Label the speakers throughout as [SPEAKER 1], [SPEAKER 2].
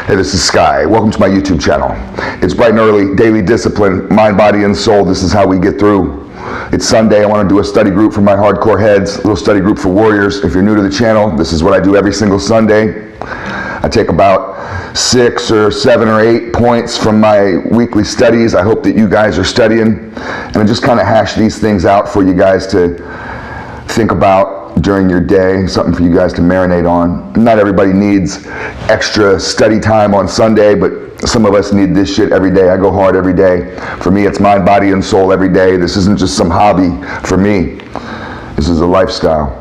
[SPEAKER 1] Hey, this is Sky. Welcome to my YouTube channel. It's bright and early, daily discipline, mind, body, and soul. This is how we get through. It's Sunday. I want to do a study group for my hardcore heads, a little study group for warriors. If you're new to the channel, this is what I do every single Sunday. I take about 6 or 7 or 8 points from my weekly studies. I hope that you guys are studying. And I just kind of hash these things out for you guys to think about during your day, something for you guys to marinate on. Not everybody needs extra study time on Sunday, but some of us need this shit every day. I go hard every day. For me, it's mind, body, and soul every day. This isn't just some hobby for me. This is a lifestyle.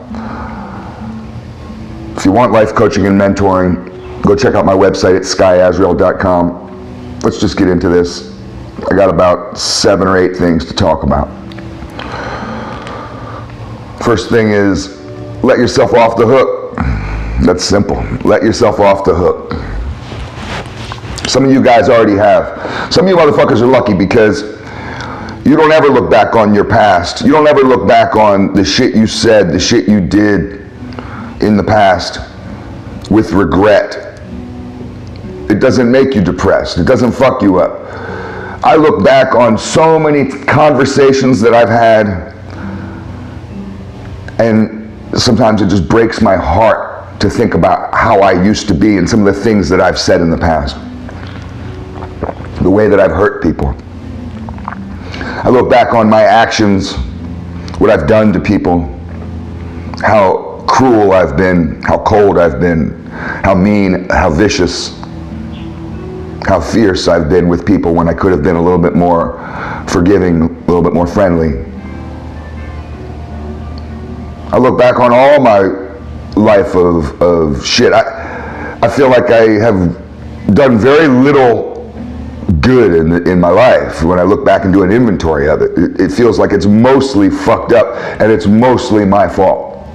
[SPEAKER 1] If you want life coaching and mentoring, go check out my website at skyazrael.com. Let's just get into this. I got about 7 or 8 things to talk about. First thing is, let yourself off the hook. That's simple. Let yourself off the hook. Some of you guys already have. Some of you motherfuckers are lucky because you don't ever look back on your past. You don't ever look back on the shit you said, the shit you did in the past with regret. It doesn't make you depressed. It doesn't fuck you up. I look back on so many conversations that I've had, and sometimes it just breaks my heart to think about how I used to be and some of the things that I've said in the past. The way that I've hurt people. I look back on my actions, what I've done to people, how cruel I've been, how cold I've been, how mean, how vicious, how fierce I've been with people when I could have been a little bit more forgiving, a little bit more friendly. I look back on all my life of shit. I feel like I have done very little good in my life. When I look back and do an inventory of it, it feels like it's mostly fucked up and it's mostly my fault.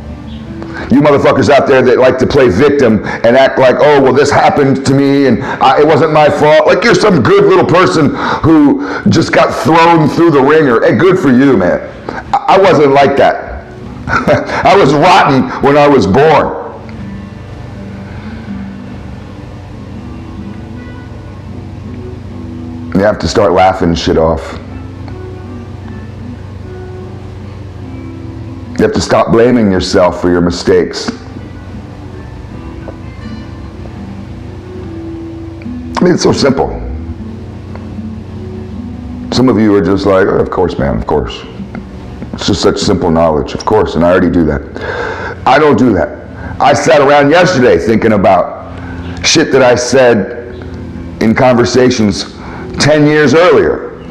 [SPEAKER 1] You motherfuckers out there that like to play victim and act like, oh, well, this happened to me and it wasn't my fault. Like you're some good little person who just got thrown through the ringer. Hey, good for you, man. I wasn't like that. I was rotten when I was born. You have to start laughing shit off. You have to stop blaming yourself for your mistakes. I mean, it's so simple. Some of you are just like, oh, of course, man, of course. It's just such simple knowledge, of course, and I already do that. I don't do that. I sat around yesterday thinking about shit that I said in conversations 10 years earlier.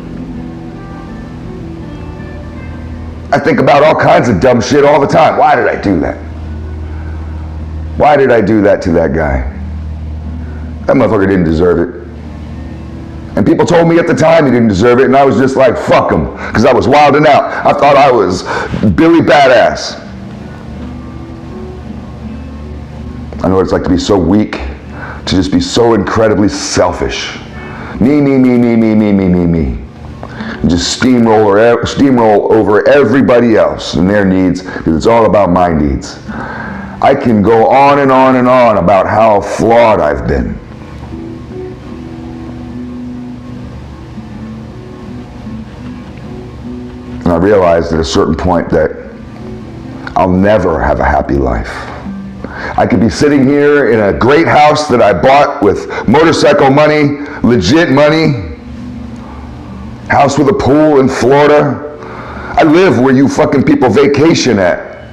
[SPEAKER 1] I think about all kinds of dumb shit all the time. Why did I do that? Why did I do that to that guy? That motherfucker didn't deserve it. And people told me at the time he didn't deserve it, and I was just like, fuck him, because I was wilding out. I thought I was Billy Badass. I know what it's like to be so weak, to just be so incredibly selfish. Me. And just steamroll over everybody else and their needs, because it's all about my needs. I can go on and on and on about how flawed I've been. And I realized at a certain point that I'll never have a happy life. I could be sitting here in a great house that I bought with motorcycle money, legit money, house with a pool in Florida. I live where you fucking people vacation at.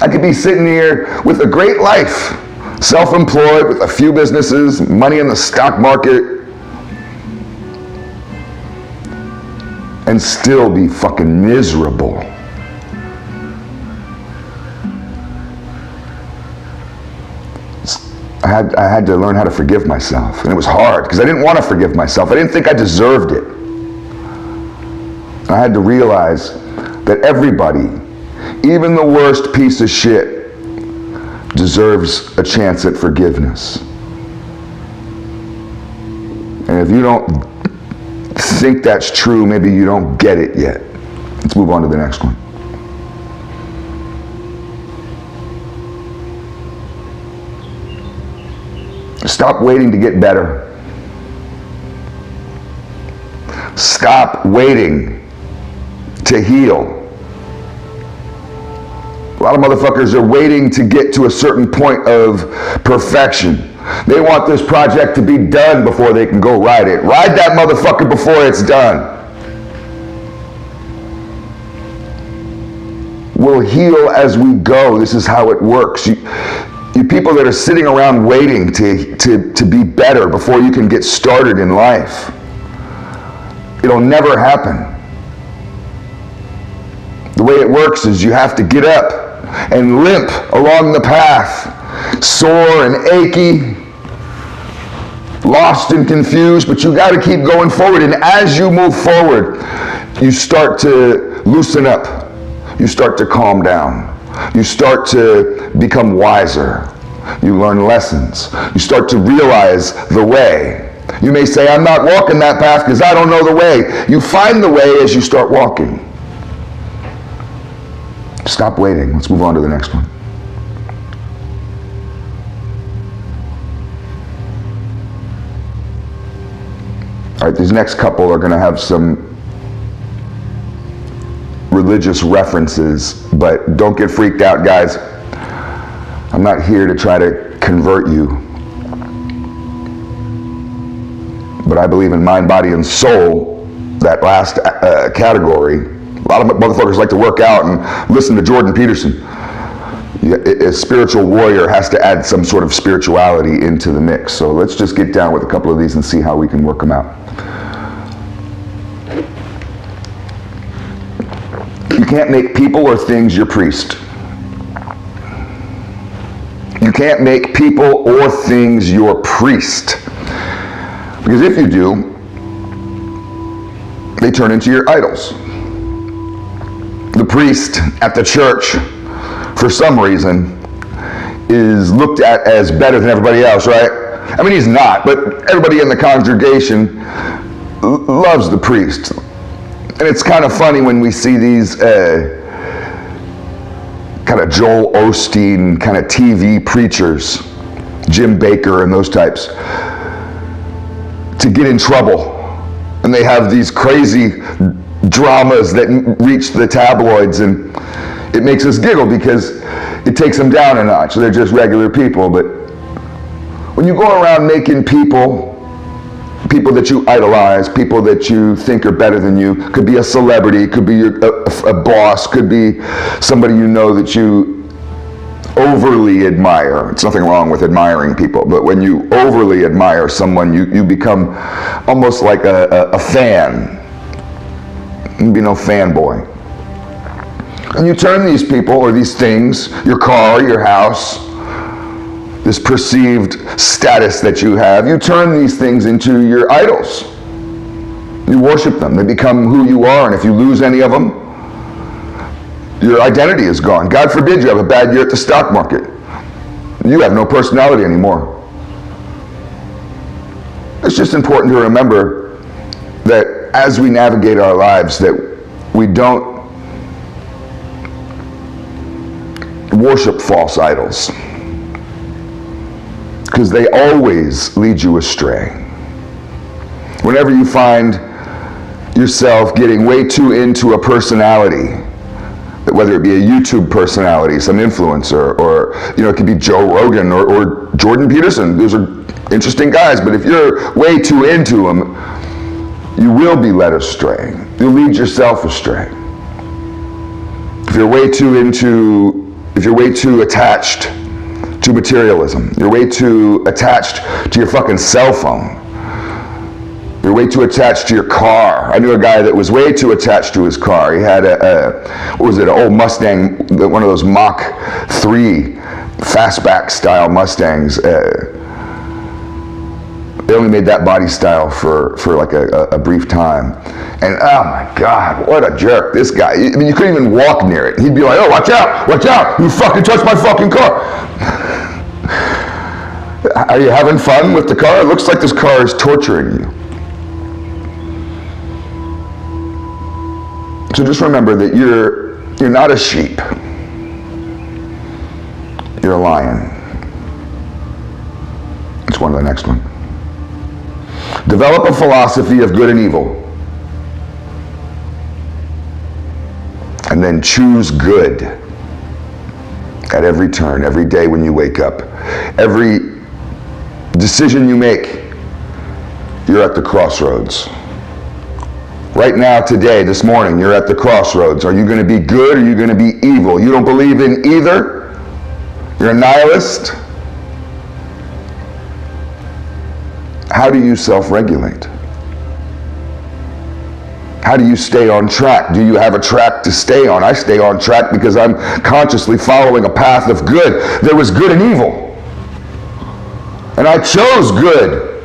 [SPEAKER 1] I could be sitting here with a great life, self-employed with a few businesses, money in the stock market, and still be fucking miserable. I had to learn how to forgive myself, and it was hard because I didn't want to forgive myself. I didn't think I deserved it. I had to realize that everybody, even the worst piece of shit, deserves a chance at forgiveness. And if you don't think that's true, maybe you don't get it yet. Let's move on to the next one. Stop waiting to get better. Stop waiting to heal. A lot of motherfuckers are waiting to get to a certain point of perfection. They want this project to be done before they can go ride it. Ride that motherfucker before it's done. We'll heal as we go. This is how it works. You people that are sitting around waiting to be better before you can get started in life, it'll never happen. The way it works is you have to get up and limp along the path, sore and achy, lost and confused, but you got to keep going forward. And as you move forward, you start to loosen up. You start to calm down. You start to become wiser. You learn lessons. You start to realize the way. You may say, I'm not walking that path because I don't know the way. You find the way as you start walking. Stop waiting. Let's move on to the next one. All right, these next couple are going to have some religious references, but don't get freaked out, guys. I'm not here to try to convert you. But I believe in mind, body, and soul, that last category. A lot of motherfuckers like to work out and listen to Jordan Peterson. A spiritual warrior has to add some sort of spirituality into the mix. So let's just get down with a couple of these and see how we can work them out. You can't make people or things your priest. You can't make people or things your priest. Because if you do, they turn into your idols. The priest at the church, for some reason, is looked at as better than everybody else, right? I mean, he's not, but everybody in the congregation loves the priest. And it's kind of funny when we see these kind of Joel Osteen kind of TV preachers, Jim Bakker and those types, to get in trouble. And they have these crazy dramas that reach the tabloids, and it makes us giggle because it takes them down a notch. They're just regular people. But when you go around making people that you idolize, people that you think are better than you, could be a celebrity, could be a boss, could be somebody you know that you overly admire. It's nothing wrong with admiring people, but when you overly admire someone, you become almost like a fan. You be no fanboy. And you turn these people or these things, your car, your house, this perceived status that you have, you turn these things into your idols. You worship them. They become who you are, and if you lose any of them, your identity is gone. God forbid you have a bad year at the stock market. You have no personality anymore. It's just important to remember that as we navigate our lives, that we don't worship false idols, because they always lead you astray. Whenever you find yourself getting way too into a personality, whether it be a YouTube personality, some influencer, or it could be Joe Rogan or Jordan Peterson. Those are interesting guys, but if you're way too into them, you will be led astray. You'll lead yourself astray. If you're way too attached to materialism, you're way too attached to your fucking cell phone, you're way too attached to your car. I knew a guy that was way too attached to his car. He had an old Mustang, one of those Mach 3 fastback style Mustangs. They only made that body style for like a brief time. And oh my God, what a jerk, this guy. I mean, you couldn't even walk near it. He'd be like, oh, watch out, you fucking touched my fucking car. Are you having fun with the car? It looks like this car is torturing you. So just remember that you're not a sheep. You're a lion. It's on to the next one. Develop a philosophy of good and evil. And then choose good at every turn, every day when you wake up. Every decision you make, you're at the crossroads. Right now, today, this morning, you're at the crossroads. Are you going to be good or are you going to be evil? You don't believe in either? You're a nihilist? How do you self-regulate? How do you stay on track? Do you have a track to stay on? I stay on track because I'm consciously following a path of good. There was good and evil. And I chose good.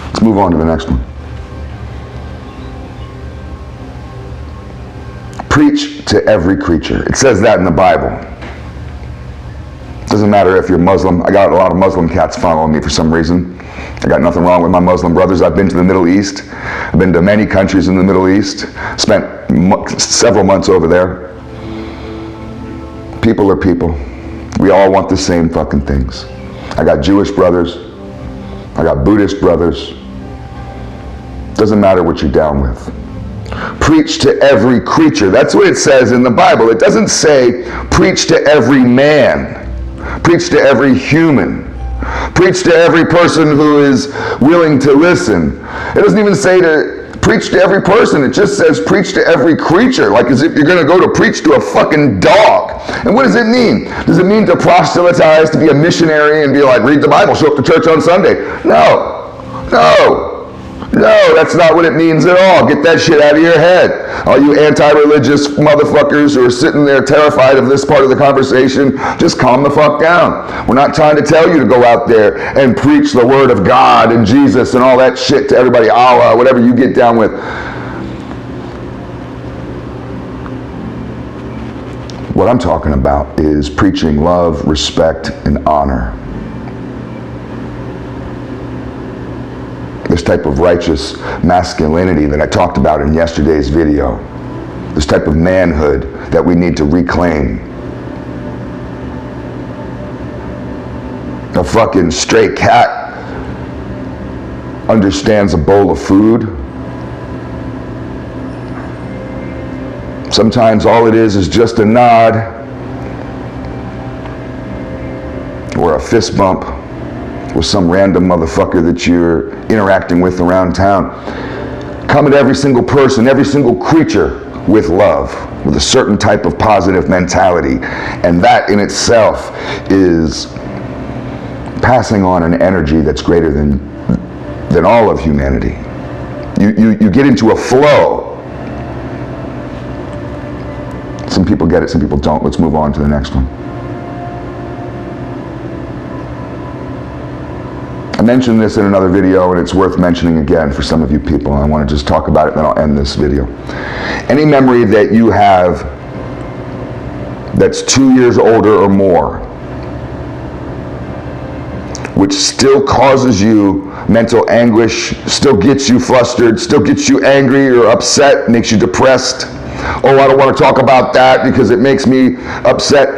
[SPEAKER 1] Let's move on to the next one. Preach to every creature. It says that in the Bible. Doesn't matter if you're Muslim. I got a lot of Muslim cats following me for some reason. I got nothing wrong with my Muslim brothers. I've been to the Middle East. I've been to many countries in the Middle East. Spent several months over there. People are people. We all want the same fucking things. I got Jewish brothers. I got Buddhist brothers. Doesn't matter what you're down with. Preach to every creature. That's what it says in the Bible. It doesn't say preach to every man. Preach to every human. Preach to every person who is willing to listen. It doesn't even say to preach to every person. It just says preach to every creature, like as if you're going to go to preach to a fucking dog. And what does it mean? Does it mean to proselytize, to be a missionary and be like, read the Bible, show up to church on Sunday? No, that's not what it means at all. Get that shit out of your head. All you anti-religious motherfuckers who are sitting there terrified of this part of the conversation, just calm the fuck down. We're not trying to tell you to go out there and preach the word of God and Jesus and all that shit to everybody, Allah, whatever you get down with. What I'm talking about is preaching love, respect, and honor. This type of righteous masculinity that I talked about in yesterday's video. This type of manhood that we need to reclaim. A fucking stray cat understands a bowl of food. Sometimes all it is just a nod or a fist bump with some random motherfucker that you're interacting with around town. Come at every single person, every single creature with love, with a certain type of positive mentality. And that in itself is passing on an energy that's greater than all of humanity. You get into a flow. Some people get it, some people don't. Let's move on to the next one. I mentioned this in another video, and it's worth mentioning again for some of you people. I want to just talk about it, then I'll end this video. Any memory that you have that's 2 years older or more, which still causes you mental anguish, still gets you flustered, still gets you angry or upset, makes you depressed. Oh, I don't want to talk about that because it makes me upset.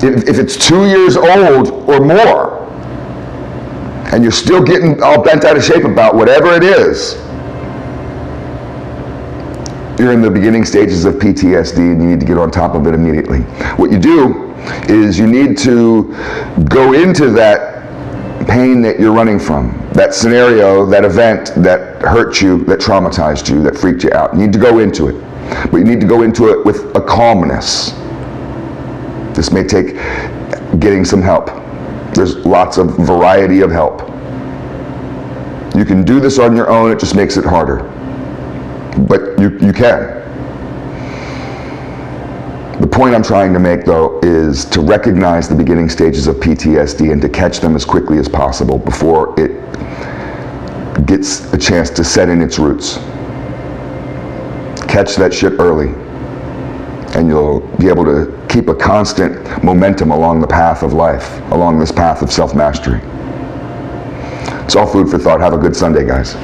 [SPEAKER 1] If it's 2 years old or more, and you're still getting all bent out of shape about whatever it is, you're in the beginning stages of PTSD and you need to get on top of it immediately. What you do is you need to go into that pain that you're running from, that scenario, that event that hurt you, that traumatized you, that freaked you out. You need to go into it, but you need to go into it with a calmness. This may take getting some help. There's lots of variety of help. You can do this on your own, it just makes it harder. But you can. The point I'm trying to make, though, is to recognize the beginning stages of PTSD and to catch them as quickly as possible before it gets a chance to set in its roots. Catch that shit early, and you'll be able to keep a constant momentum along the path of life, along this path of self-mastery. It's all food for thought. Have a good Sunday, guys.